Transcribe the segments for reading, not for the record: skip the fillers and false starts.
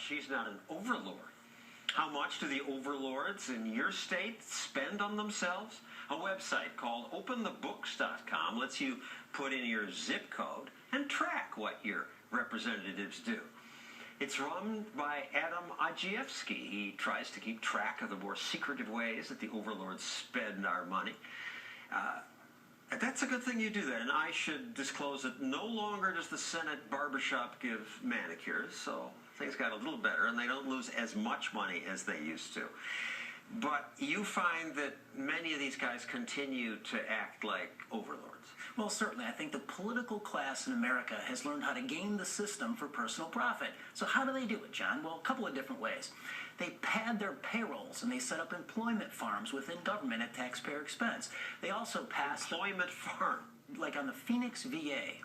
she's not an overlord. How much do the overlords in your state spend on themselves? A website called openthebooks.com lets you put in your zip code and track what your representatives do. It's run by Andrzejewski. He tries to keep track of the more secretive ways that the overlords spend our money. That's a good thing you do that, and I should disclose that no longer does the Senate barbershop give manicures, so things got a little better, and they don't lose as much money as they used to. But you find that many of these guys continue to act like overlords. Well, certainly. I think the political class in America has learned how to game the system for personal profit. So how do they do it, John? Well, a couple of different ways. They pad their payrolls, and they set up employment farms within government at taxpayer expense. They also pass... Employment farm? Like on the Phoenix VA.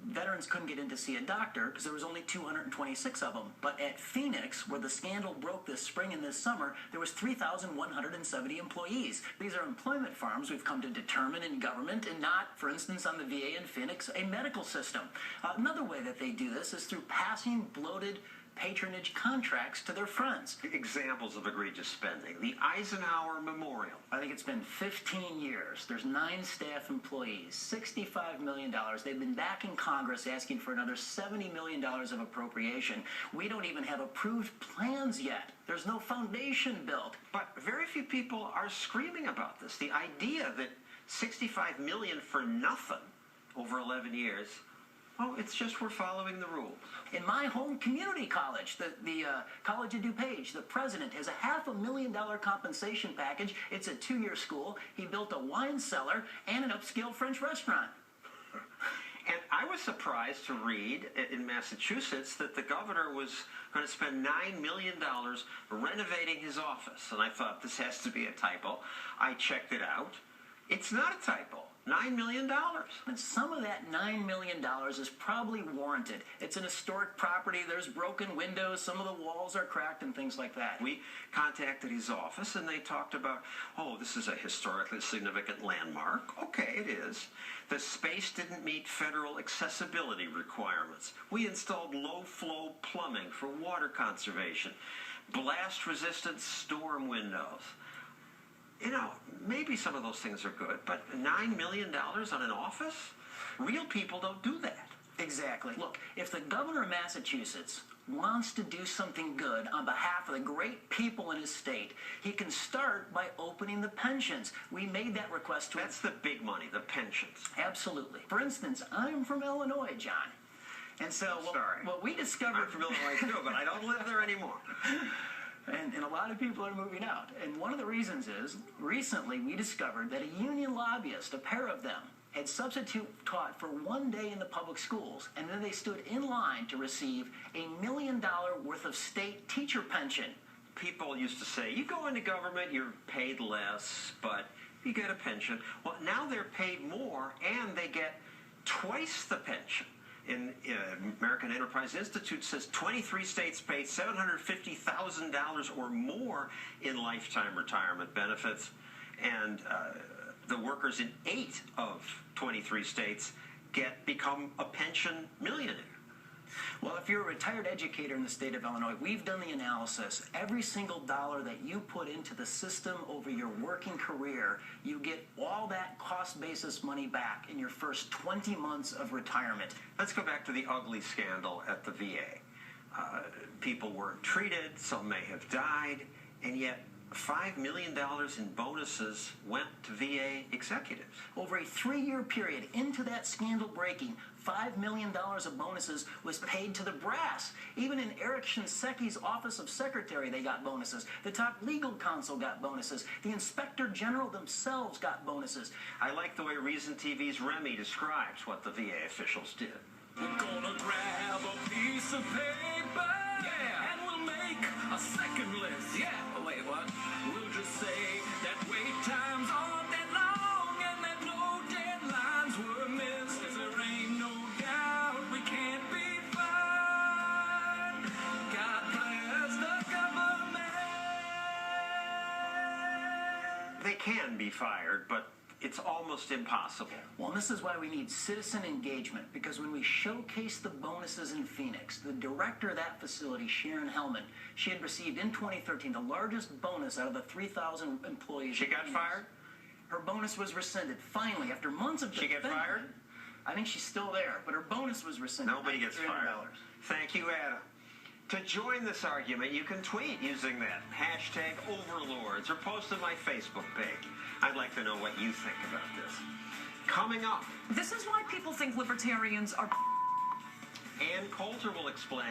Veterans couldn't get in to see a doctor because there was only 226 of them. But at Phoenix, where the scandal broke this spring and this summer, there was 3,170 employees. These are employment farms we've come to determine in government, and not, for instance, on the VA in Phoenix, a medical system. Another way that they do this is through passing bloated patronage contracts to their friends. Examples of egregious spending. The Eisenhower Memorial. I think it's been 15 years. There's 9 staff employees, $65 million. They've been back in Congress asking for another $70 million of appropriation. We don't even have approved plans yet. There's no foundation built. But very few people are screaming about this. The idea that $65 million for nothing over 11 years, well, it's just we're following the rules. In my home community college, the College of DuPage, the president has a $500,000 compensation package. It's a 2-year school. He built a wine cellar and an upscale French restaurant. And I was surprised to read in Massachusetts that the governor was going to spend $9 million renovating his office. And I thought, this has to be a typo. I checked it out. It's not a typo. $9 million. And some of that $9 million is probably warranted. It's an historic property. There's broken windows. Some of the walls are cracked and things like that. We contacted his office, and they talked about, oh, this is a historically significant landmark. Okay, it is. The space didn't meet federal accessibility requirements. We installed low-flow plumbing for water conservation, blast-resistant storm windows. You know, maybe some of those things are good, but $9 million on an office? Real people don't do that. Exactly. Look, if the governor of Massachusetts wants to do something good on behalf of the great people in his state, he can start by opening the pensions. We made that request to him. That's the big money, the pensions. Absolutely. For instance, I'm from Illinois, John. And so what we discovered... I'm from Illinois too, but I don't live there anymore. And a lot of people are moving out. And one of the reasons is, recently we discovered that a union lobbyist, a pair of them, had substitute taught for 1 day in the public schools, and then they stood in line to receive $1 million worth of state teacher pension. People used to say, you go into government, you're paid less, but you get a pension. Well, now they're paid more, and they get twice the pension. In American Enterprise Institute says 23 states pay $750,000 or more in lifetime retirement benefits, and the workers in 8 of 23 states become a pension millionaire. Well, if you're a retired educator in the state of Illinois, we've done the analysis. Every single dollar that you put into the system over your working career, you get all that cost basis money back in your first 20 months of retirement. Let's go back to the ugly scandal at the VA. People weren't treated, some may have died, and yet $5 million in bonuses went to VA executives. Over a 3-year period into that scandal breaking, $5 million of bonuses was paid to the brass. Even in Eric Shinsecki's office of secretary, they got bonuses. The top legal counsel got bonuses. The inspector general themselves got bonuses. I like the way Reason TV's Remy describes what the VA officials did. We're gonna grab a piece of paper, yeah, and we'll make a second list. Yeah, wait, what? We'll just say that wait times aren't that long and that no deadlines were missed. There ain't no doubt we can't be fined. God bless the government. They can be fired, but it's almost impossible. Well, and this is why we need citizen engagement, because when we showcase the bonuses in Phoenix, the director of that facility, Sharon Hellman, she had received in 2013 the largest bonus out of the 3,000 employees. She got fired? Her bonus was rescinded. Finally, after months of She get fired? I think she's still there, but her bonus was rescinded. Nobody gets fired. Thank you, Adam. To join this argument, you can tweet using that hashtag Overlords or post on my Facebook page. I'd like to know what you think about this. Coming up, This is why people think libertarians are... Ann Coulter will explain